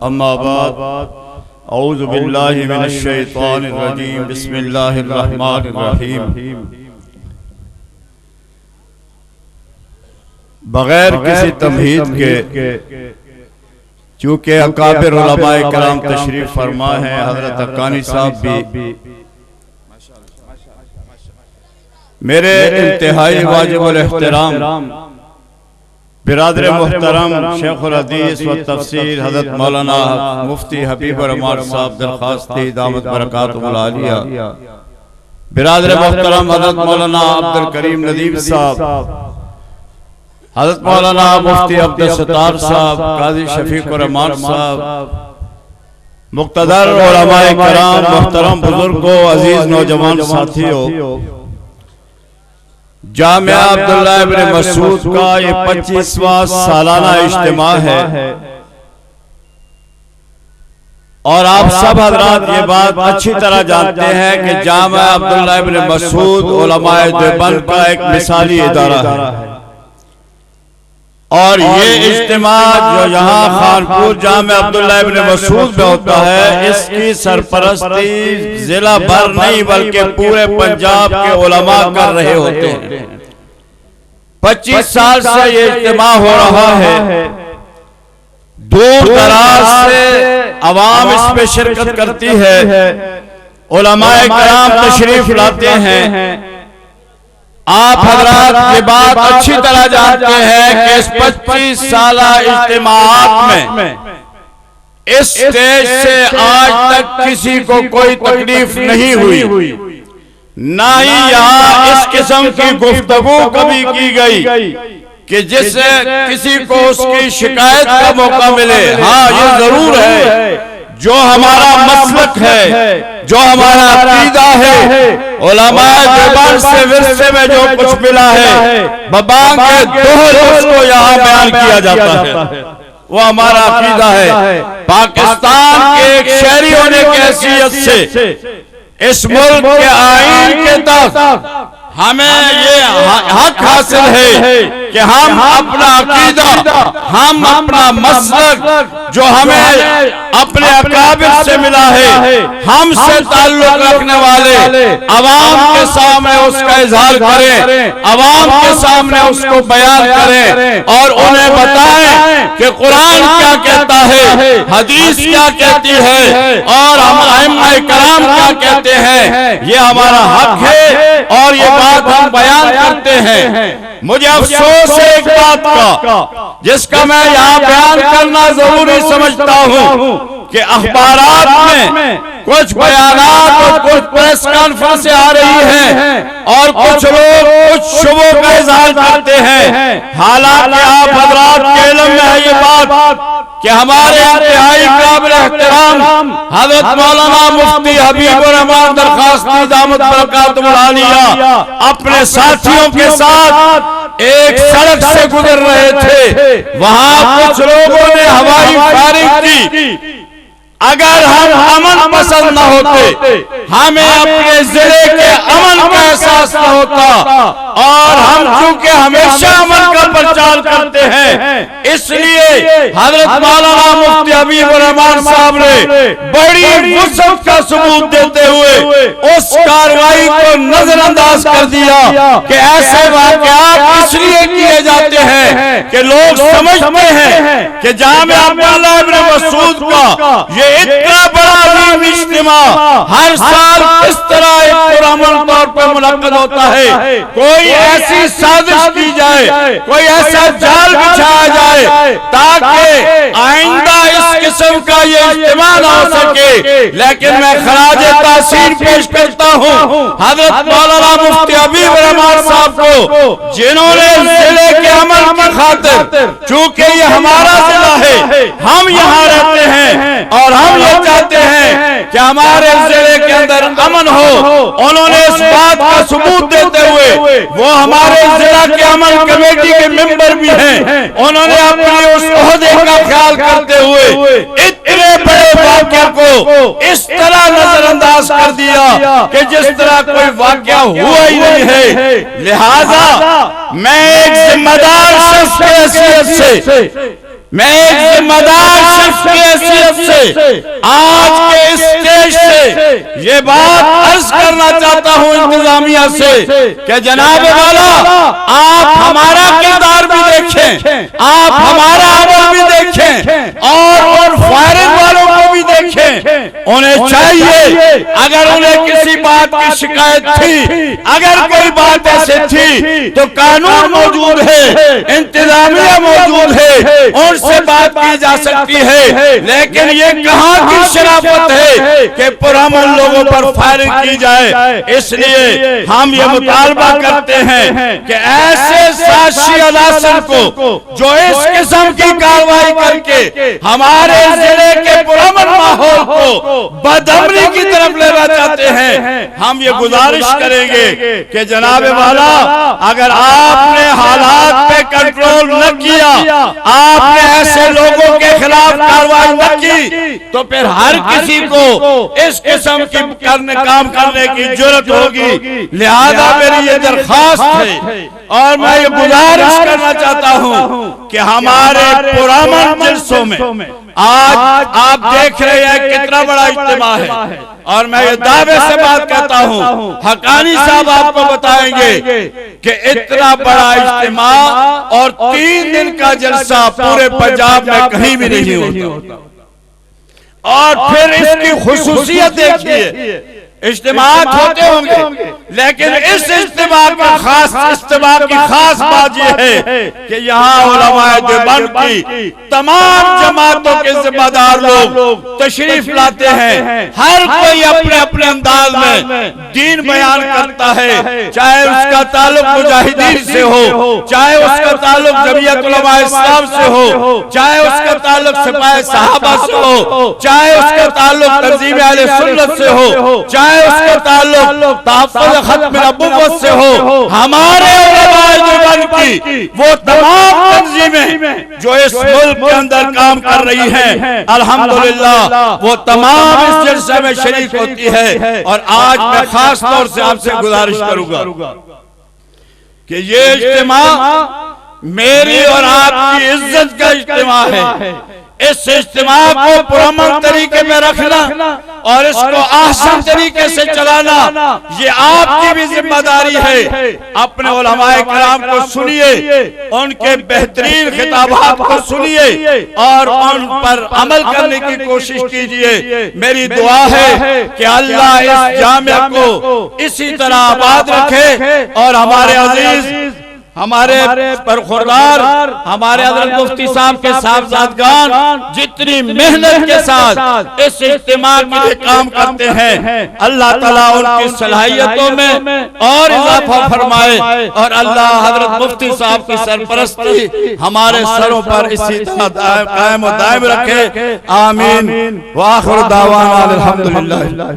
अम्मा बाद औज़ु बिल्लाहि मिनश शैतानिर रजीम बिस्मिल्लाहिर रहमानिर रहीम। बगैर किसी तमहीद के चूँकि अकाबिर उलमाए कराम तशरीफ फरमा है, हजरत हक्कानी साहब भी मेरे इंतहाई वाजिबुल एहतराम बिरादर मोहतरम शेखुल हदीस व तफसीर हजरत मौलाना मुफ्ती हबीब रहमान साहब दरखास्ती दामत बरकातुहुल आलिया, बिरादर मोहतरम हजरत मौलाना अब्दुल करीम नदीम साहब, हजरत मौलाना मुफ्ती अब्दुल सत्तार साहब, काजी शफीकुर रहमान साहब, मुक्तदर उलमाए कराम, मोहतरम बुजुर्गों, अजीज नौजवान साथियों, जामिया अब्दुल्ला इब्न मसूद का ये 25वां सालाना इज्तिमा है और आप सब हजरात ये बात अच्छी तरह जानते हैं कि जामिया अब्दुल्ला इब्न मसूद उलमाए देवबंद का एक मिसाली इदारा है और ये इज्तिमा जो यहाँ खानपुर जामिया अब्दुल्ला इब्न मसूद में होता है, इसकी सरपरस्ती जिला भर नहीं बल्कि पूरे पंजाब के उलमा कर रहे होते हैं। 25 साल से ये इज्तिमा हो रहा है, दूर दराज से अवाम इसमें शिरकत करती है, उलमाए कराम तशरीफ लाते हैं। आप हजरात ये बात अच्छी तरह जानते हैं कि इस 25 साला इज्तिमात में इस स्टेज से आज तक किसी को कोई तकलीफ नहीं हुई, ना ही यहाँ इस किस्म की गुफ्तगू कभी की गई कि जिससे किसी को उसकी शिकायत का मौका मिले। हाँ, ये जरूर है जो हमारा मसलक है, जो हमारा अकीदा है, उलमाए देवबंद से विरसे में जो कुछ मिला है, बबांग के दोहर उसको यहाँ बयान किया जाता है, वो हमारा अकीदा है। पाकिस्तान के एक शहरी होने की हैसियत से इस मुल्क के आईन के तहत हमें ये हक हासिल है कि हम अपना अकीदा, हम अपना मसलक जो हमें अपने अकाबिर से मिला है, हमसे ताल्लुक रखने वाले अवाम के सामने उसका इजहार करें, अवाम के सामने उसको बयान करें और उन्हें बताएं कि कुरान क्या कहता है, हदीस क्या कहती है और हम अइम्मा कराम क्या कहते हैं। ये हमारा हक है और ये बात हम बयान करते हैं। मुझे अफसोस है एक बात का जिसका मैं यहाँ बयान करना जरूरी समझता हूँ कि अखबारात में कुछ बयानात और कुछ प्रेस कॉन्फ्रेंस आ रही हैं और कुछ लोग कुछ शुबों का इजहार करते हैं। हालांकि आप हजरात के इल्म में है ये बात कि हमारे इंतहाई काबिल एहतराम हजरत मौलाना मुफ्ती हबीब रहमान दरखास्ती दामत बरकातुहुल आलिया अपने साथियों के साथ एक सड़क से गुजर रहे थे। वहां कुछ लोगों ने हवाई फायरिंग की। अगर हम अमन पसंद न होते, हमें अपने जिले के अमन का एहसास न होता और हम चूंकि हमेशा अमन का प्रचार करते हैं, इसलिए हजरत मौलाना मुफ्ती हबीब रहमान साहब ने बड़ी वुसअत का सबूत देते हुए उस कार्रवाई को नजरअंदाज कर दिया कि ऐसे वाकयात इसलिए किए जाते हैं कि लोग समझते हैं कि जामिया अब्दुल्ला इब्न मसूद का ये इतना बड़ा इज्तिमा हर साल किस तरह एक पुरअमन तौर पर मुनक्कद होता है। कोई ऐसी साजिश की जाए, कोई ऐसा जाल बिछाया जाए ताकि आइंदा इस किस्म का ये इज्तिमा न हो सके। लेकिन मैं खराज तासीर पेश करता हूँ हजरत मौलाना मुफ्ती हबीब रहमान साहब को, जिन्होंने जिले के अमन की खातिर, चूंकि ये हमारा जिला है, हम यहाँ रहते हैं और हम ये चाहते हैं कि हमारे जिले के अंदर अमन हो, उन्होंने इस बात का सबूत देते हुए, वो हमारे जिला के अमन कमेटी के मेंबर भी हैं, उन्होंने अपने उस ओहदे का ख्याल करते हुए इतने बड़े वाक़या को इस तरह नजरअंदाज कर दिया कि जिस तरह कोई वाक़या हुआ ही नहीं है। लिहाजा मैं एक जिम्मेदार शख्स की हैसियत से मैं एक जिम्मेदार शख्स की हैसियत से आज के इस स्टेज से ये बात अर्ज करना चाहता हूं इंतजामिया से कि जनाब वाला आप हमारा किरदार भी देखें, आप हमारा अमल भी देखें और फायरिंग वालों को भी देखें। उन्हें चाहिए अगर उन्हें किसी बात की शिकायत थी, अगर कोई बात ऐसे थी तो कानून मौजूद है, इंतजामिया मौजूद है, उनसे बात की जा सकती है। लेकिन ये कहां की शराफत है कि पुरअमन लोगों पर फायरिंग की जाए। इसलिए हम ये मुतालबा करते हैं कि ऐसे साजिशी अनासर को जो इस किस्म की कार्रवाई करके हमारे जिले के पुरअमन माहौल को बदअमनी की तरफ लेना चाहते हैं, हम ये गुजारिश करेंगे कि जनाब वाला अगर आपने हालात पे कंट्रोल न किया, आपने ऐसे लोगों के खिलाफ कार्रवाई न की, तो फिर हर किसी को इस किस्म की काम करने की जरूरत होगी। लिहाजा मेरी ये दरख्वास्त है और मैं ये गुजारिश करना चाहता हूं कि हमारे पुरअमन जलसों में आज आप देख रहे हैं कितना बड़ा इज्तिमा है और मैं ये दावे से बात कहता हूं, हकानी साहब आपको बताएंगे कि इतना बड़ा इज्तिमा और 3 दिन का जलसा पूरे पंजाब में कहीं भी नहीं होता। और फिर इसकी खुसूसियत देखिए, इज्तिमात होते होंगे लेकिन इस इज्तिमा की खास बात यह है कि यहाँ उलमाए देवबंद की तमाम जमातों के जिम्मेदार लोग तशरीफ लाते हैं। हर कोई अपने अपने अंदाज में दीन बयान करता है, चाहे उसका ताल्लुक मुजाहिदीन से हो, चाहे उसका ताल्लुक जमीयत उलमाए इस्लाम से हो, चाहे उसका ताल्लुक सिपाही सहाबा से हो, चाहे उसका ताल्लुक तंजीम अहले सुन्नत से हो, चाहे उसका ताल्लुक तहफ़्फ़ुज़ ख़त्म नबुव्वत से हो। हमारे उलमाए देवबंद की वो तमाम तंजीमें जो इस मुल्क के अंदर काम कर रही हैं, अल्हम्दुलिल्लाह वो तमाम इस जलसे में शरीक होती है। और आज मैं खास तौर से आपसे गुजारिश करूंगा कि ये इज्तिमा मेरी और आपकी इज्जत का इज्तिमा है। इस इज्तिमा को पुरअमन तरीके में रखना और इसको आसान तरीके से चलाना ये आपकी भी जिम्मेदारी है। अपने उलमाए किराम को सुनिए, उनके बेहतरीन खिताबात को सुनिए और उन पर अमल करने की कोशिश कीजिए। मेरी दुआ है कि अल्लाह इस जामिया को इसी तरह आबाद रखे और हमारे अजीज, हमारे बरखुरदार, हमारे हज़रत मुफ्ती साहब के साहबजादगान जितनी मेहनत के साथ इस इज्तिमा के लिए काम करते हैं, अल्लाह ताला उनकी सलाहियतों में और इजाफा फरमाए और अल्लाह हज़रत मुफ्ती साहब की सरपरस्ती हमारे सरों पर इसी तरह कायम व दायम रखे। आमीन। व आखिर दावाना अल्हम्दुलिल्लाह।